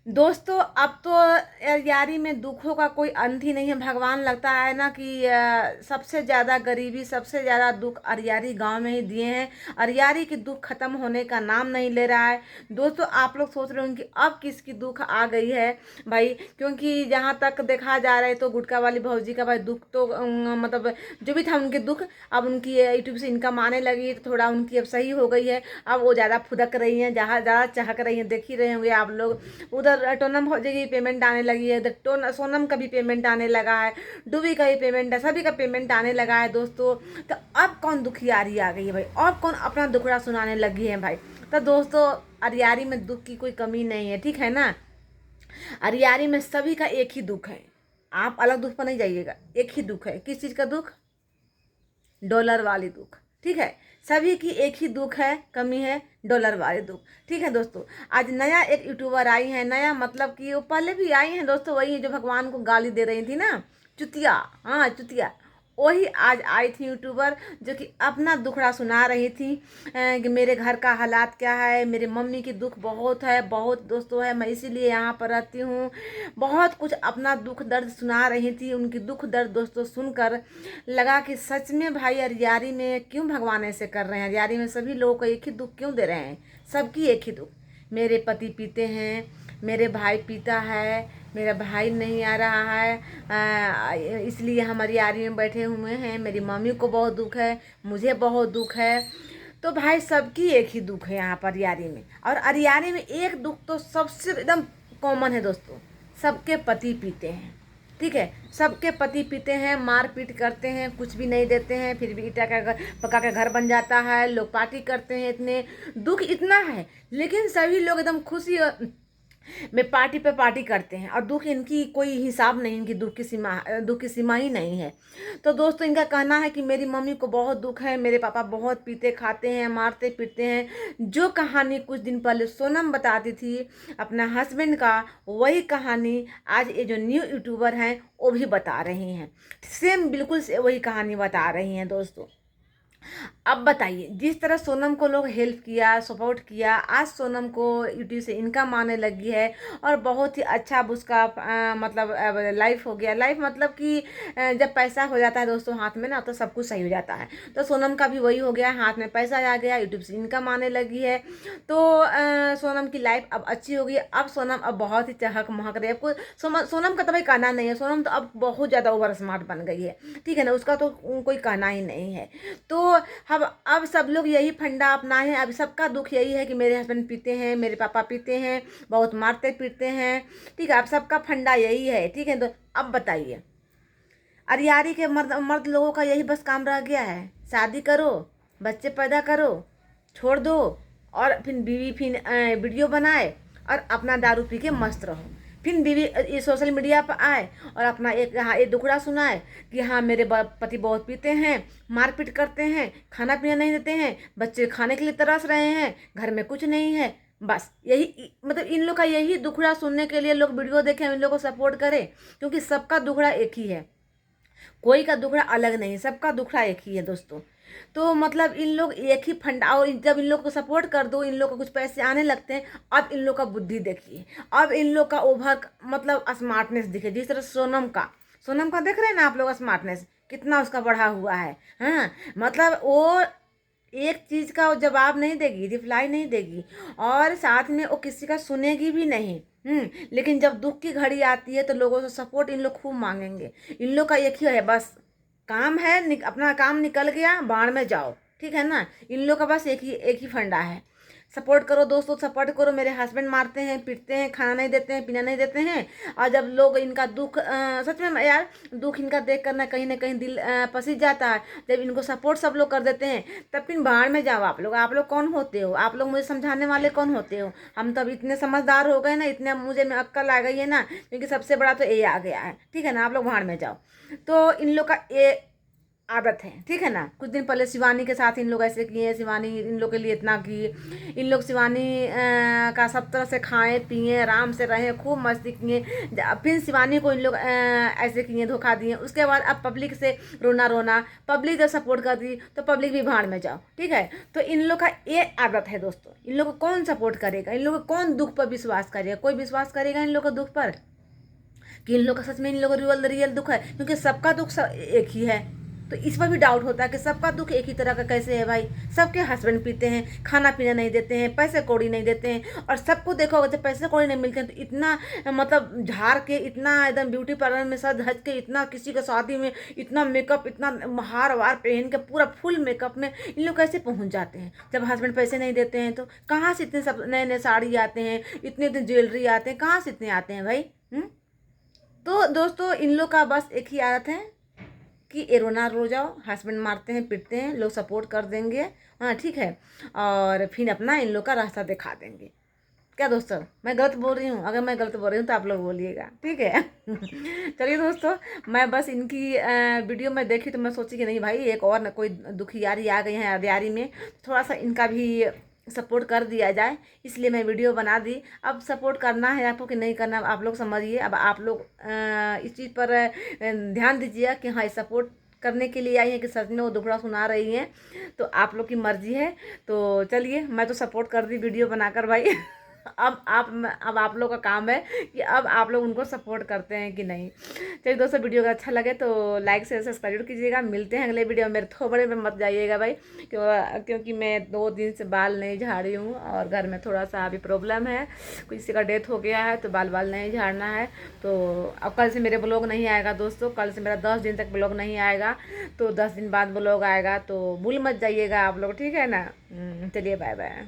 दोस्तों अब तो यारी में दुखों का कोई अंत ही नहीं है। भगवान लगता है ना कि सबसे ज़्यादा गरीबी, सबसे ज़्यादा दुख अरियारी गांव में ही दिए हैं। अरियारी की दुख खत्म होने का नाम नहीं ले रहा है। दोस्तों आप लोग सोच रहे हो कि अब किसकी दुख आ गई है भाई, क्योंकि जहाँ तक देखा जा रहा है तो गुटखा वाली भौजी का भाई दुख तो मतलब जो भी था उनके दुख, अब उनकी यूट्यूब से इनकम आने लगी तो थोड़ा उनकी अब सही हो गई है। अब वो ज़्यादा फुदक रही हैं, जहाँ ज़्यादा चहक रही हैं, देख ही रहे होंगे आप लोग। उधर टोनम भौजी की पेमेंट आने लगी है, इधर सोनम का भी पेमेंट आने लगा है, डूबी का भी पेमेंट है, सभी का पेमेंट आने लगा है दोस्तों। तो अब कौन दुखियारी आ गई है भाई, अब कौन अपना दुखड़ा सुनाने लगी है भाई। तो दोस्तों अरियारी में दुख की कोई कमी नहीं है, ठीक है ना। अरियारी में सभी का एक ही दुख है, आप अलग दुख पर नहीं जाइएगा। एक ही दुख है, किस चीज़ का दुख? डॉलर वाली दुख, ठीक है। सभी की एक ही दुख है, कमी है, डॉलर वाली दुख, ठीक है दोस्तों। आज नया एक यूट्यूबर आई है, नया मतलब कि वो पहले भी आई हैं दोस्तों, वही है जो भगवान को गाली दे रही थी ना, चुतिया। हाँ चुतिया, वही आज आई थी यूट्यूबर जो कि अपना दुखड़ा सुना रही थी कि मेरे घर का हालात क्या है, मेरे मम्मी की दुख बहुत है, बहुत दोस्तों है, मैं इसीलिए यहाँ पर रहती हूँ। बहुत कुछ अपना दुख दर्द सुना रही थी। उनकी दुख दर्द दोस्तों सुनकर लगा कि सच में भाई अरियारी में क्यों भगवान ऐसे कर रहे हैं। अरियारी में सभी लोगों को एक ही दुख क्यों दे रहे हैं, सबकी एक ही दुख। मेरे पति पीते हैं, मेरे भाई पीता है, मेरा भाई नहीं आ रहा है, इसलिए हम अरियारी में बैठे हुए हैं। मेरी मम्मी को बहुत दुख है, मुझे बहुत दुख है। तो भाई सबकी एक ही दुख है यहाँ पर अरियारी में। और अरियारी में एक दुख तो सबसे एकदम कॉमन है दोस्तों, सबके पति पीते हैं, ठीक है। सबके पति पीते हैं, मार पीट करते हैं, कुछ भी नहीं देते हैं, फिर भी ईटा का घर पका का घर बन जाता है, लोग पार्टी करते हैं। इतने दुख इतना है, लेकिन सभी लोग एकदम खुशी में पार्टी पे पार्टी करते हैं। और दुख इनकी कोई हिसाब नहीं, इनकी दुख की सीमा ही नहीं है। तो दोस्तों इनका कहना है कि मेरी मम्मी को बहुत दुख है, मेरे पापा बहुत पीते खाते हैं, मारते पीटते हैं। जो कहानी कुछ दिन पहले सोनम बताती थी अपना हस्बैंड का, वही कहानी आज ये जो न्यू यूट्यूबर हैं वो भी बता रही हैं। सेम बिल्कुल से वही कहानी बता रही हैं दोस्तों। अब बताइए, जिस तरह सोनम को लोग हेल्प किया, सपोर्ट किया, आज सोनम को यूट्यूब से इनकम आने लगी है और बहुत ही अच्छा अब उसका मतलब लाइफ हो गया। लाइफ मतलब कि जब पैसा हो जाता है दोस्तों हाथ में ना, तो सब कुछ सही हो जाता है। तो सोनम का भी वही हो गया, हाथ में पैसा आ गया, यूट्यूब से इनकम आने लगी है। तो सोनम की लाइफ अब अच्छी हो गई। अब सोनम अब बहुत ही चहक महक रही है। कोई सोनम का तो भाई कहना नहीं है, सोनम तो अब बहुत ज़्यादा ओवर स्मार्ट बन गई है, ठीक है ना, उसका तो कोई कहना ही नहीं है। तो अब सब लोग यही फंडा अपनाए हैं। अब सबका दुख यही है कि मेरे हस्बैंड पीते हैं, मेरे पापा पीते हैं, बहुत मारते पीटते हैं, ठीक है। अब सबका फंडा यही है, ठीक है। तो अब बताइए, अरियारी के मर्द मर्द लोगों का यही बस काम रह गया है, शादी करो, बच्चे पैदा करो, छोड़ दो, और फिर बीवी फिर वीडियो बनाए और अपना दारू पी के मस्त रहो। फिर बीवी ये सोशल मीडिया पर आए और अपना एक हाँ ये दुखड़ा सुनाए कि हाँ मेरे पति बहुत पीते हैं, मारपीट करते हैं, खाना पीना नहीं देते हैं, बच्चे खाने के लिए तरस रहे हैं, घर में कुछ नहीं है। बस यही मतलब इन लोग का यही दुखड़ा सुनने के लिए लोग वीडियो देखें, इन लोग को सपोर्ट करें, क्योंकि सबका दुखड़ा एक ही है, कोई का दुखड़ा अलग नहीं, सबका दुखड़ा एक ही है दोस्तों। तो मतलब इन लोग एक ही फंडा, और जब इन लोग को सपोर्ट कर दो, इन लोग को कुछ पैसे आने लगते हैं। अब इन लोग का बुद्धि देखिए, अब इन लोग का ओवर मतलब स्मार्टनेस दिखे। जिस तरह सोनम का देख रहे हैं ना आप लोग, स्मार्टनेस कितना उसका बढ़ा हुआ है। हाँ मतलब वो एक चीज़ का वो जवाब नहीं देगी, रिप्लाई नहीं देगी, और साथ में वो किसी का सुनेगी भी नहीं। लेकिन जब दुख की घड़ी आती है तो लोगों से सपोर्ट इन लोग खूब मांगेंगे। इन लोग का एक ही है बस काम है, अपना काम निकल गया बाढ़ में जाओ, ठीक है ना। इन लोग का बस एक ही फंडा है, सपोर्ट करो दोस्तों, सपोर्ट करो। मेरे हस्बैंड मारते हैं पीटते हैं, खाना नहीं देते हैं, पीना नहीं देते हैं। और जब लोग इनका दुख सच में यार दुख इनका देख कर ना कहीं दिल पसीज जाता है। जब इनको सपोर्ट सब लोग कर देते हैं तब फिर बाहर में जाओ। आप लोग कौन होते हो? आप लोग मुझे समझाने वाले कौन होते हो? हम तो अब इतने समझदार हो गए ना, इतने मुझे में अक्ल आ गई है ना, क्योंकि सबसे बड़ा तो ये आ गया है, ठीक है ना। आप लोग बाहर में जाओ। तो इन लोग का ये आदत है, ठीक है ना। कुछ दिन पहले शिवानी के साथ इन लोग ऐसे किए, शिवानी इन लोग के लिए इतना किए, इन लोग शिवानी का सब तरह से खाएं पिए आराम से रहें, खूब मस्ती किए। फिर शिवानी को इन लोग ऐसे किए, धोखा दिए। उसके बाद अब पब्लिक से रोना रोना, पब्लिक जब सपोर्ट कर दी तो पब्लिक भी भाड़ में जाओ, ठीक है। तो इन लोग का ये आदत है दोस्तों। इन लोग को कौन सपोर्ट करेगा, इन लोग को कौन दुख पर विश्वास करेगा, कोई विश्वास करेगा इन लोग का दुख पर कि इन लोग का सच में इन लोग का रियल दुख है, क्योंकि सबका दुख एक ही है। तो इस पर भी डाउट होता है कि सबका दुख एक ही तरह का कैसे है भाई। सबके हस्बैंड पीते हैं, खाना पीना नहीं देते हैं, पैसे कौड़ी नहीं देते हैं, और सबको देखो जब पैसे कौड़ी नहीं मिलते हैं तो इतना मतलब झाड़ के, इतना एकदम ब्यूटी पार्लर में सज धज के, इतना किसी का शादी में इतना मेकअप, इतना हार वार पहन के पूरा फुल मेकअप में इन लोग कैसे पहुंच जाते हैं। जब हस्बैंड पैसे नहीं देते हैं तो कहाँ से इतने सब नए नए साड़ी आते हैं, इतने इतने ज्वेलरी आते हैं, कहाँ से इतने आते हैं भाई। तो दोस्तों इन लोग का बस एक ही आदत है कि ये रोना रो जाओ, हस्बैंड मारते हैं पीटते हैं, लोग सपोर्ट कर देंगे, हाँ ठीक है, और फिर अपना इन लोग का रास्ता दिखा देंगे। क्या दोस्तों मैं गलत बोल रही हूँ? अगर मैं गलत बोल रही हूँ तो आप लोग बोलिएगा, ठीक है। चलिए दोस्तों, मैं बस इनकी वीडियो में देखी तो मैं सोची कि नहीं भाई, एक और न कोई दुखियारी आ गई है अरियारी में, थोड़ा सा इनका भी सपोर्ट कर दिया जाए, इसलिए मैं वीडियो बना दी। अब सपोर्ट करना है आपको कि नहीं करना आप लोग समझिए। अब आप लोग इस चीज़ पर ध्यान दीजिए कि हाँ सपोर्ट करने के लिए आई हैं कि सच में वो दुखड़ा सुना रही हैं, तो आप लोग की मर्जी है। तो चलिए, मैं तो सपोर्ट कर दी वीडियो बनाकर भाई। अब आप लोग का काम है कि अब आप लोग उनको सपोर्ट करते हैं कि नहीं। चलिए दोस्तों, वीडियो का अच्छा लगे तो लाइक शेयर सब्सक्राइब कीजिएगा। मिलते हैं अगले वीडियो में। मेरे थोबड़े में मत जाइएगा भाई, क्योंकि मैं 2 दिन से बाल नहीं झाड़ी हूँ और घर में थोड़ा सा अभी प्रॉब्लम है, किसी का डेथ हो गया है तो बाल नहीं झाड़ना है। तो अब कल से मेरे ब्लॉग नहीं आएगा दोस्तों, कल से मेरा 10 दिन तक ब्लॉग नहीं आएगा, तो 10 दिन बाद ब्लॉग आएगा, तो भूल मत जाइएगा आप लोग, ठीक है ना। चलिए बाय बाय।